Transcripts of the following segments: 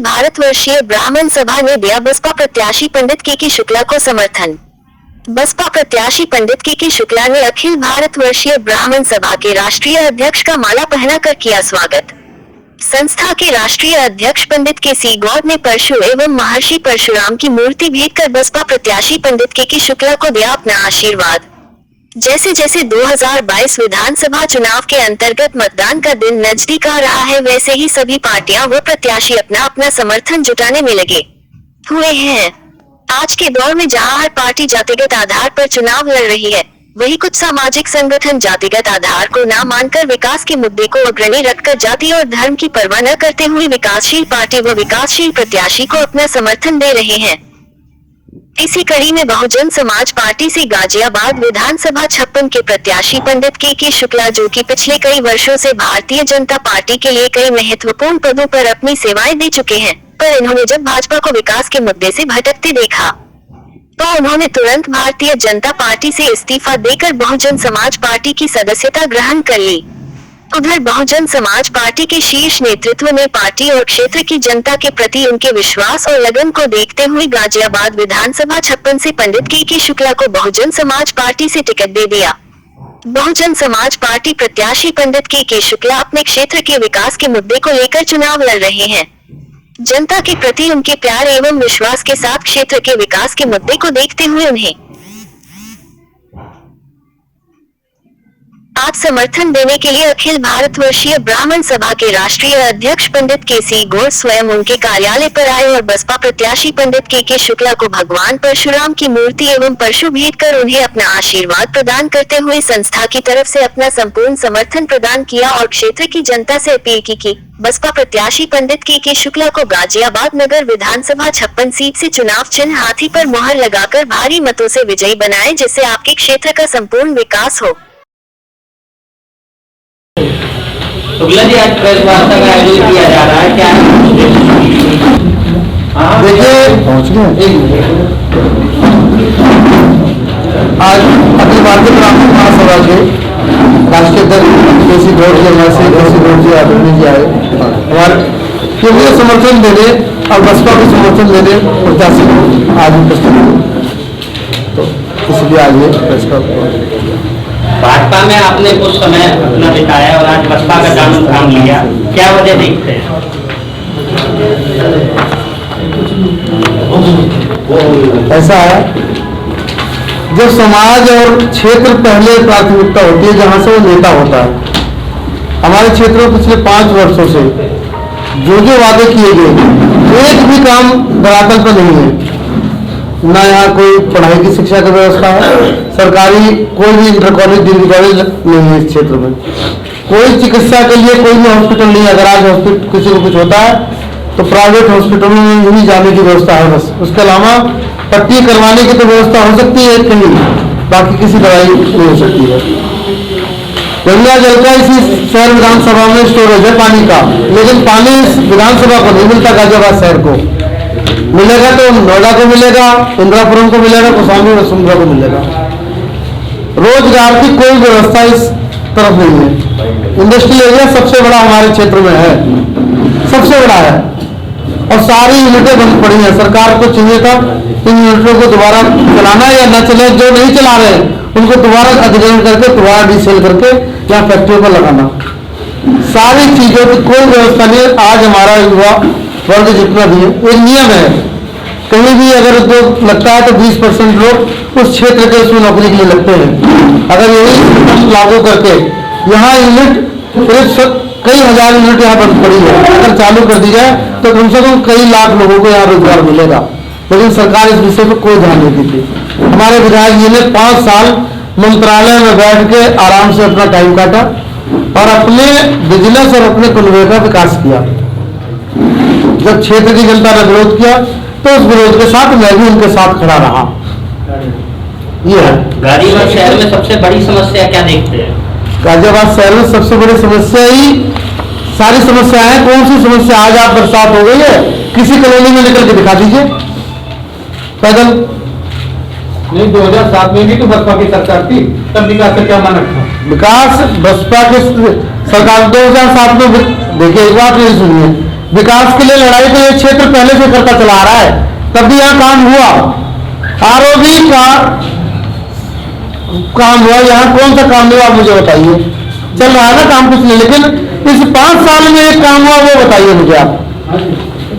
भारतवर्षीय ब्राह्मण सभा ने दिया बसपा प्रत्याशी पंडित के शुक्ला को समर्थन। बसपा प्रत्याशी पंडित के शुक्ला ने अखिल भारतवर्षीय ब्राह्मण सभा के राष्ट्रीय अध्यक्ष का माला पहनाकर किया स्वागत। संस्था के राष्ट्रीय अध्यक्ष पंडित के गौड़ ने परशु एवं महर्षि परशुराम की मूर्ति भेंट कर बसपा प्रत्याशी पंडित के शुक्ला को दिया अपना आशीर्वाद। जैसे जैसे 2022 विधानसभा चुनाव के अंतर्गत मतदान का दिन नजदीक आ रहा है, वैसे ही सभी पार्टियां व प्रत्याशी अपना अपना समर्थन जुटाने में लगे हुए हैं। आज के दौर में जहां हर पार्टी जातिगत आधार पर चुनाव लड़ रही है, वही कुछ सामाजिक संगठन जातिगत आधार को न मानकर विकास के मुद्दे को अग्रणी रखकर जाति और धर्म की परवाह न करते हुए विकासशील पार्टी व विकासशील प्रत्याशी को अपना समर्थन दे रहे हैं। इसी कड़ी में बहुजन समाज पार्टी से गाजियाबाद विधानसभा 56 के प्रत्याशी पंडित के शुक्ला, जो कि पिछले कई वर्षों से भारतीय जनता पार्टी के लिए कई महत्वपूर्ण पदों पर अपनी सेवाएं दे चुके हैं, पर इन्होंने जब भाजपा को विकास के मुद्दे से भटकते देखा तो उन्होंने तुरंत भारतीय जनता पार्टी से इस्तीफा देकर बहुजन समाज पार्टी की सदस्यता ग्रहण कर ली। उधर बहुजन समाज पार्टी के शीर्ष नेतृत्व ने पार्टी और क्षेत्र की जनता के प्रति उनके विश्वास और लगन को देखते हुए गाजियाबाद विधानसभा 56 से पंडित के शुक्ला को बहुजन समाज पार्टी से टिकट दे दिया। बहुजन समाज पार्टी प्रत्याशी पंडित के शुक्ला अपने क्षेत्र के विकास के मुद्दे को लेकर चुनाव लड़ रहे हैं। जनता के प्रति उनके प्यार एवं विश्वास के साथ क्षेत्र के विकास के मुद्दे को देखते हुए उन्हें आज समर्थन देने के लिए अखिल भारतवर्षीय ब्राह्मण सभा के राष्ट्रीय अध्यक्ष पंडित के गौड़ स्वयं उनके कार्यालय पर आए और बसपा प्रत्याशी पंडित के शुक्ला को भगवान परशुराम की मूर्ति एवं परशु भेंट कर उन्हें अपना आशीर्वाद प्रदान करते हुए संस्था की तरफ से अपना संपूर्ण समर्थन प्रदान किया और क्षेत्र की जनता से अपील की बसपा प्रत्याशी पंडित के शुक्ला को गाजियाबाद नगर विधानसभा 56 सीट से चुनाव चिन्ह हाथी पर मोहर लगाकर भारी मतों से विजयी बनाए, जिससे आपके क्षेत्र का संपूर्ण विकास हो। शुक्ला जी, आज प्रेस वार्ता का आयोजन किया जा रहा है, क्या देखिए आज अखिल भारतीय ब्राह्मण महासभा के राष्ट्रीय अध्यक्ष गौड़ जी आदरणीय जी आए हमारे केंद्रीय समर्थन देने और बसपा को समर्थन देने प्रत्याशी को आज उपस्थित, तो इसलिए आज ये प्रेस का भाजपा में आपने कुछ समय अपना बिताया और आज बसपा का काम लिया, क्या वजह देखते हैं? ऐसा है, जब समाज और क्षेत्र पहले प्राथमिकता होती है, जहां से वो नेता होता है। हमारे क्षेत्र में पिछले 5 वर्षों से जो वादे किए गए एक भी काम धरातल पर नहीं है। ना यहाँ कोई पढ़ाई की शिक्षा की व्यवस्था है, सरकारी कोई भी इंटर कॉलेज डिग्री कॉलेज नहीं है इस क्षेत्र में, कोई चिकित्सा के लिए कोई भी हॉस्पिटल नहीं है। अगर आज हॉस्पिटल किसी को कुछ होता है तो प्राइवेट हॉस्पिटलों में ही जाने की व्यवस्था है बस। उसके अलावा पट्टी करवाने की तो व्यवस्था हो सकती है कहीं, बाकी किसी दवाई नहीं हो सकती है। गंगा जल का इसी शहर विधानसभा में स्टोरेज है पानी का, लेकिन पानी इस विधानसभा को नहीं मिलता। गाजियाबाद शहर को मिलेगा तो नोएडा को मिलेगा, इंदिरापुरम को मिलेगा, कौशाम्बी वसुंधरा को मिलेगा। रोजगार की कोई व्यवस्था इस तरफ नहीं है। इंडस्ट्रियल एरिया सबसे बड़ा हमारे क्षेत्र में है, सबसे बड़ा है, और सारी यूनिटें बंद पड़ी हैं। सरकार को चाहिए था इन यूनिटों को दोबारा चलाना या न चले, जो नहीं चला रहे उनको दोबारा अधिग्रहण करके दोबारा डीसेल करके या फैक्ट्रियों पर लगाना। सारी चीजों की कोई व्यवस्था नहीं है। आज हमारा युवा वर्ग जितना भी है, एक नियम है, कहीं भी अगर उद्योग लगता है तो 20% लोग उस क्षेत्र के उसमें नौकरी के लिए लगते हैं। अगर यही लागू करके यहाँ यूनिट कई हजार यूनिट यहाँ बंद पड़ी है, अगर चालू कर दी जाए तो कम से कम कई लाख लोगों को यहाँ रोजगार मिलेगा, लेकिन सरकार इस विषय पर कोई ध्यान नहीं देती। हमारे विधायक जी ने 5 साल मंत्रालय में बैठ के आराम से अपना टाइम काटा और अपने बिजनेस और अपने कुनबे का विकास किया। जब क्षेत्र की जनता ने विरोध किया तो उस विरोध के साथ मैं भी उनके साथ खड़ा रहा। ये है गाजियाबाद शहर में सबसे बड़ी समस्या क्या देखते हैं? गाजियाबाद शहर में सबसे बड़ी समस्या ही सारी समस्या है। कौन सी समस्या? आज आप बरसात हो गई है, किसी कॉलोनी में निकल के दिखा दीजिए पैदल। नहीं, 2007 में भी तो बसपा की सरकार थी, तब विकास का क्या मानक था? विकास बसपा की सरकार 2007 में, देखिए एक बात नहीं सुनिए, विकास के लिए लड़ाई तो ये क्षेत्र पहले से करता चला आ रहा है, तब भी यहाँ काम हुआ। आरओबी का काम हुआ, यहाँ कौन सा काम हुआ आप मुझे बताइए। चल रहा है ना काम कुछ नहीं, लेकिन इस 5 साल में एक काम हुआ वो बताइए मुझे आप।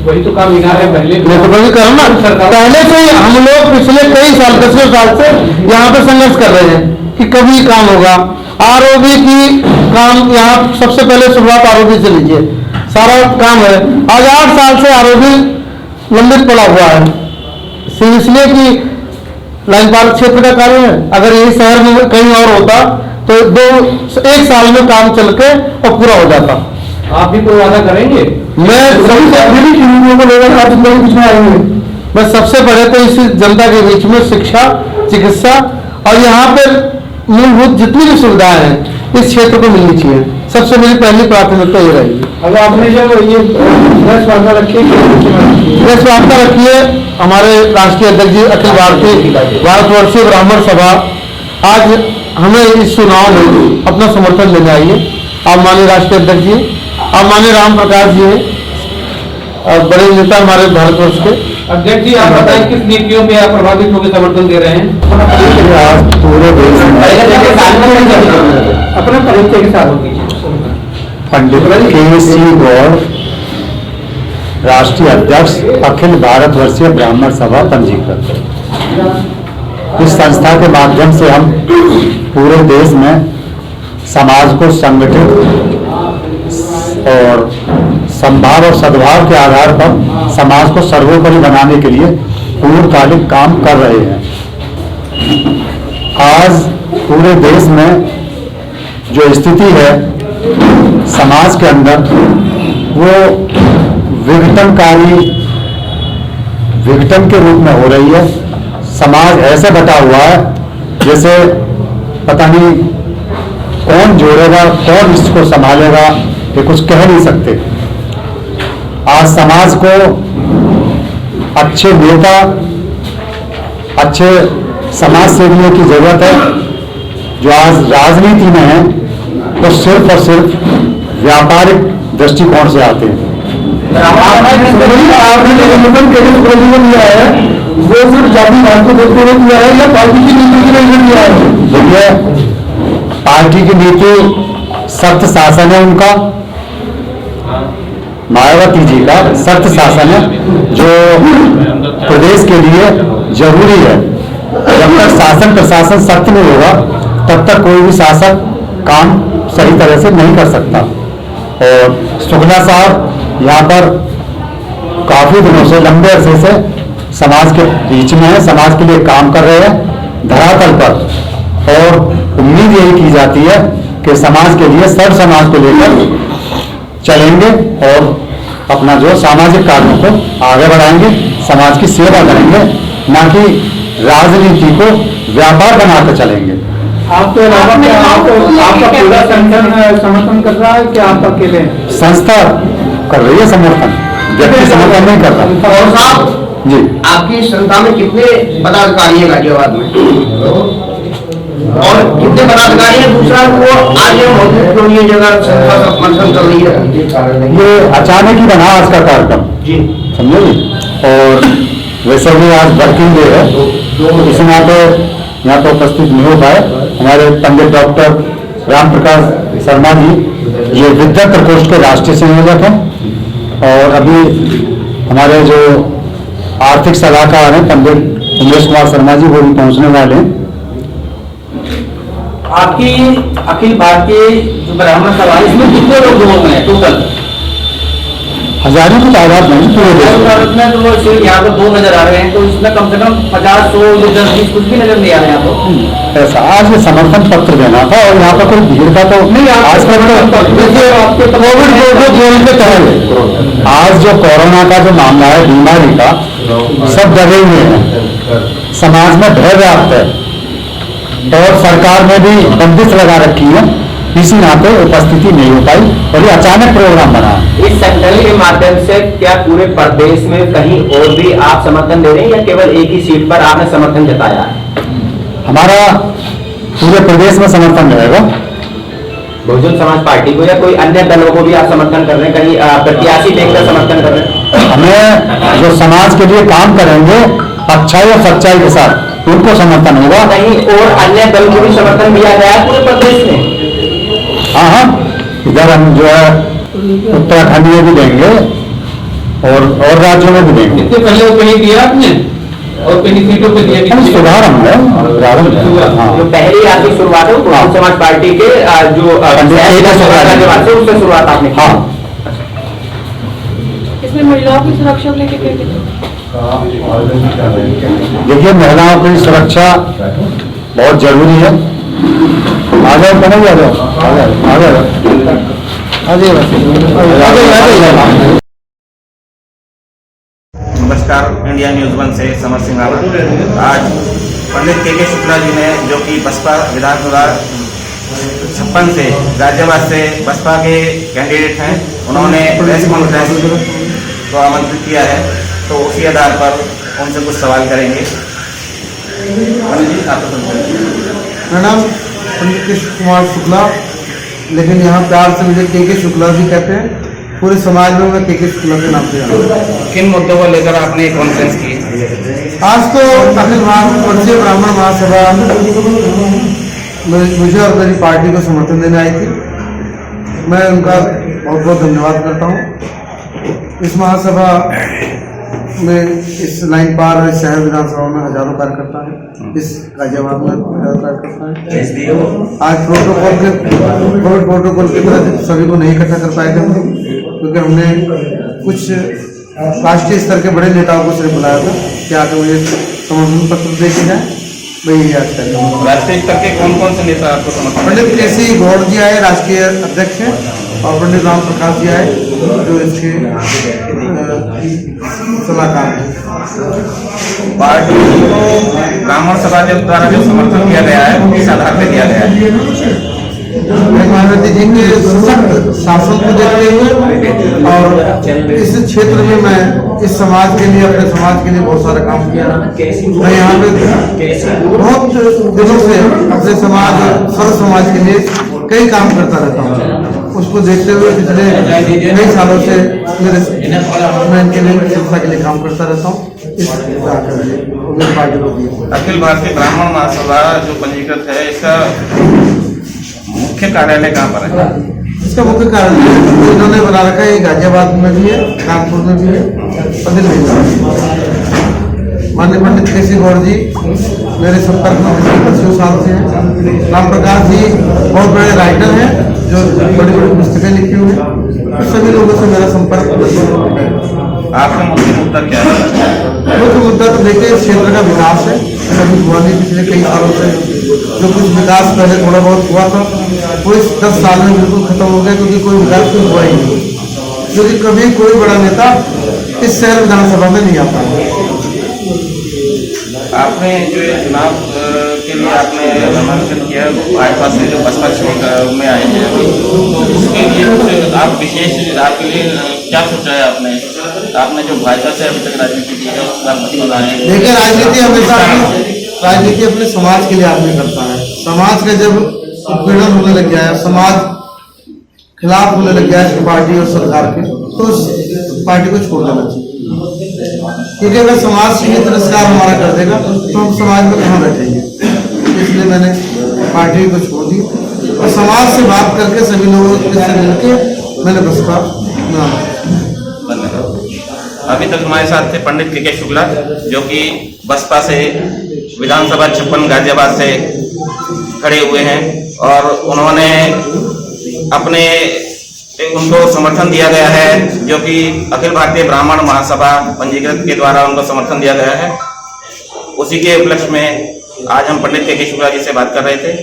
वही तो काम इनार है पहले मैं तो कभी करूँ ना, पहले से ही हम लोग पिछले कई साल 10 साल से यहाँ पे संघर्ष कर रहे हैं कि कभी काम होगा। आरओबी की काम यहाँ सबसे पहले शुरुआत आरओबी से लीजिए, सारा काम है। आज 8 साल से आरओबी लंबित पड़ा हुआ है, इसलिए कि लाइन पार्क क्षेत्र का कार्य है। अगर यही शहर में कहीं और होता तो 1 साल में काम चल के और पूरा हो जाता। आप भी कोई वादा करेंगे? मैं सभी को लेकर आज बीच में आएंगे। मैं सबसे पहले तो इस जनता के बीच में शिक्षा, चिकित्सा और यहाँ पर मूलभूत जितनी भी सुविधाएं हैं इस क्षेत्र को मिलनी चाहिए। सबसे मेरी पहली प्राथमिकता ये रहेगी। अब आपने जब ये प्रेस वार्ता रखी है, हमारे राष्ट्रीय अध्यक्ष जी अखिल भारतवर्षीय ब्राह्मण सभा आज हमें इस चुनाव में अपना समर्थन देने आई है। आप माननीय राष्ट्रीय अध्यक्ष जी, आप माननीय राम प्रकाश जी हैं और बड़े नेता हमारे भारतवर्ष के। अध्यक्ष जी, आप बताएं किस नीतियों पे आप प्रभावित होकर समर्थन दे रहे हैं? आज पूरे देश में अपने परिचय के साथ होगी। पंडित KC गौड़, राष्ट्रीय अध्यक्ष अखिल भारतवर्षीय ब्राह्मण सभा पंजीकृत। इस संस्था के माध्यम से हम पूरे देश में समाज को संगठित और संभाव और सद्भाव के आधार पर समाज को सर्वोपरि बनाने के लिए पूर्णकालिक काम कर रहे हैं। आज पूरे देश में जो स्थिति है समाज के अंदर, वो विघटन के रूप में हो रही है। समाज ऐसे बटा हुआ है जैसे पता नहीं कौन जोड़ेगा, कौन इसको संभालेगा, ये कुछ कह नहीं सकते। आज समाज को अच्छे नेता, अच्छे समाज सेवियों की जरूरत है, जो आज राजनीति में है तो सिर्फ और सिर्फ व्यापारिक दृष्टिकोण से आते हैं। आपने जो निबंधन दिया है वो सिर्फ जातिवाद को देखते हुए दिया है या पार्टी की नीति के लिए दिया है? देखिए, पार्टी की नीति सख्त शासन है उनका, मायावती जी का सख्त शासन है जो प्रदेश के लिए जरूरी है। जब तक शासन प्रशासन सख्त नहीं होगा तब तक कोई भी शासक काम सही तरह से नहीं कर सकता। और शुक्ला साहब यहाँ पर काफी दिनों से, लंबे अरसे से समाज के बीच में है, समाज के लिए काम कर रहे हैं धरातल पर। और उम्मीद यही की जाती है कि समाज के लिए, सब समाज को लेकर चलेंगे और अपना जो सामाजिक कार्यों को आगे बढ़ाएंगे, समाज की सेवा करेंगे, ना कि राजनीति को व्यापार बनाकर चलेंगे। आपके अलावा आपका पूरा संगठन समर्थन कर रहा है कि आप अकेले? संस्था कर रही है समर्थन, व्यक्ति समर्थन नहीं कर रहा। और साहब जी, आपकी संस्था में कितने पदाधिकारी हैं गाजियाबाद में और कितने पदाधिकारी हैं? दूसरा, वो आज मौजूद ये जगह संस्था का समर्थन कर रही है? ये अचानक ही बना आज का कार्यक्रम जी, समझे जी। और वैसे भी आज वर्किंग डे है, इस नाते यहाँ तो उपस्थित नहीं हो पाए। हमारे पंडित डॉक्टर राम प्रकाश शर्मा जी ये विद्या प्रकोष्ठ के राष्ट्रीय संयोजक हैं और अभी हमारे जो आर्थिक सलाहकार हैं पंडित उमेश कुमार शर्मा जी, वो भी पहुंचने वाले हैं। आपकी अखिल भारतीय जो ब्राह्मण सभा है, इसमें कितने लोग हैं टोटल? हजारों की तादाद नहीं पूरे देश में। तो सिर्फ यहाँ पर 2 नजर आ रहे हैं, तो इसमें कम से कम 50, 100, 10, 20 कुछ भी नजर नहीं आ रहे हैं यहाँ तो। ऐसा आज ये समर्थन पत्र देना था और यहाँ पर कोई भीड़ का तो नहीं। आज कल कोविड जोन के तहत आज जो कोरोना का जो मामला है, बीमारी का, सब डरे हुए हैं, समाज में भय व्याप्त है और सरकार ने भी बंदिश लगा रखी है, इसी नाते उपस्थिति नहीं हो पाई और ये अचानक प्रोग्राम बना। इस संगठन के माध्यम से क्या पूरे प्रदेश में कहीं और भी आप समर्थन दे रहे हैं या केवल एक ही सीट पर आपने समर्थन जताया है? हमारा पूरे प्रदेश में समर्थन रहेगा, बहुजन समाज पार्टी को या कोई अन्य दलों को भी आप समर्थन कर रहे हैं, कहीं प्रत्याशी देखकर समर्थन कर रहे हैं? हमें जो समाज के लिए काम करेंगे अच्छाई और सच्चाई के साथ उनको समर्थन होगा। कहीं और अन्य दल को भी समर्थन दिया गया है पूरे प्रदेश में? हाँ, इधर हम जो है उत्तराखंड में भी देंगे और राज्यों में भी देंगे। इससे पहले वो कहीं दिया आपने और किन्हीं सीटों पे दिया? हम सुधार हमने हाँ। जो पहली आपकी शुरुआत है वो बहुजन समाज पार्टी के जो उससे शुरुआत आपने की। हाँ, इसमें महिलाओं की सुरक्षा को लेकर क्या कहते हैं? देखिए महिलाओं की सुरक्षा बहुत जरूरी है। आ जाओ, बने आ जाओ, आ जाओ, आ जाओ। नमस्कार, इंडिया न्यूज़ 1 से समर सिंह रावत। आज पंडित के शुक्ला जी ने, जो कि बसपा विधानसभा 56 से गाजियाबाद से बसपा के कैंडिडेट हैं, उन्होंने प्रेस कॉन्फ्रेंस को आमंत्रित किया है, तो उसी आधार पर उनसे कुछ सवाल करेंगे। पंडित जी, आपको मेरा नाम पंडित कृष्ण कुमार शुक्ला, लेकिन यहाँ प्यार से मुझे के शुक्ला भी कहते हैं। पूरे समाज में मैं के शुक्ला के नाम से जानता हूँ। किन मुद्दों को लेकर आपने कॉन्फ्रेंस की? आज तो अखिल भारतीय ब्राह्मण महासभा मुझे और मेरी पार्टी को समर्थन देने आई थी। मैं उनका बहुत बहुत धन्यवाद करता हूँ। इस महासभा में इस लाइन पार शहर विधानसभा में हजारों कार्यकर्ता हैं, इस गाजियाबाद में हजारों कार्यकर्ता हैं। आज कोविड प्रोटोकॉल की तरह सभी को नहीं इकट्ठा कर पाए थे, क्योंकि हमने कुछ राष्ट्रीय स्तर के बड़े नेताओं को सिर्फ बुलाया था कि आके मुझे समर्थन पत्र दे के जाए। वही आज कर राष्ट्रीय स्तर के कौन कौन से नेता आपको समर्थन? पंडित केसी गौड़ जी आए, राष्ट्रीय अध्यक्ष हैं, और पंडित राम प्रकाश जी आए, जो इसके सलाहकार हैं। पार्टी को ब्राह्मण समाज द्वारा जो समर्थन दिया गया है वो किस आधार पर दिया गया है? महारती जी के सशक्त शासन को देखते हुए और इस क्षेत्र में मैं इस समाज के लिए, अपने समाज के लिए बहुत सारा काम किया। मैं यहाँ पे बहुत दिनों से अपने समाज, सर्व समाज के लिए कई काम करता रहता हूँ। उसको देखते हुए पिछले कई सालों से मैं इनके लिए, संस्था के लिए काम करता रहता हूँ। इस पार्टी को अखिल भारतीय ब्राह्मण महासभा जो पंजीकृत है, इसका मुख्य कार्यालय कहाँ पर है? इसका मुख्य कार्यालय इन्होंने बना रखा है, गाजियाबाद में भी है, कानपुर में भी है और दिल्ली में। माननीय पंडित केसी गौड़ जी मेरे संपर्क में 25 साल से हैं। राम प्रकाश जी बहुत बड़े राइटर हैं, जो बड़ी बड़ी पुस्तकें लिखी हुई हैं। सभी लोगों से मेरा संपर्क है। आपका मुख्य मुद्दा क्या है? मुख्य मुद्दा तो देखिए क्षेत्र का विकास है। अभी हुआ नहीं, पिछले कई सालों से जो कुछ विकास पहले थोड़ा बहुत हुआ था वो इस 10 साल में बिल्कुल खत्म हो गया, क्योंकि कोई विकास तो हुआ ही नहीं। क्योंकि कभी कोई बड़ा नेता इस शहर विधानसभा में नहीं आता। आपने जो ये चुनाव के लिए आपने नामांकन किया है, वो भाजपा से जो बसपा में आए हैं, तो उसके लिए कुछ आप विशेष आपके लिए क्या सोचा है आपने? आपने जो भाजपा से अभी तक राजनीति की है उसका मतलब आए? देखिए, राजनीति हमेशा राजनीति अपने समाज के लिए आदमी करता है। समाज का जब उत्पीड़न होने लग गया है, समाज खिलाफ होने लग गया है पार्टी और सरकार के, तो उस पार्टी को छोड़ देना चाहिए। क्योंकि अगर समाज ही तिरस्कार हमारा कर देगा तो हम समाज में कहाँ बैठेंगे। इसलिए मैंने पार्टी को छोड़ दी और समाज से बात करके सभी लोगों से मिलकर मैंने बसपा नाम। अभी तक हमारे साथ थे पंडित के शुक्ला, जो कि बसपा से विधानसभा 56 गाजियाबाद से खड़े हुए हैं, और उन्होंने उनको समर्थन दिया गया है, जो कि अखिल भारतीय ब्राह्मण महासभा पंजीकृत के द्वारा उनको समर्थन दिया गया है। उसी के उपलक्ष्य में आज हम पंडित के शुक्ला जी से बात कर रहे थे।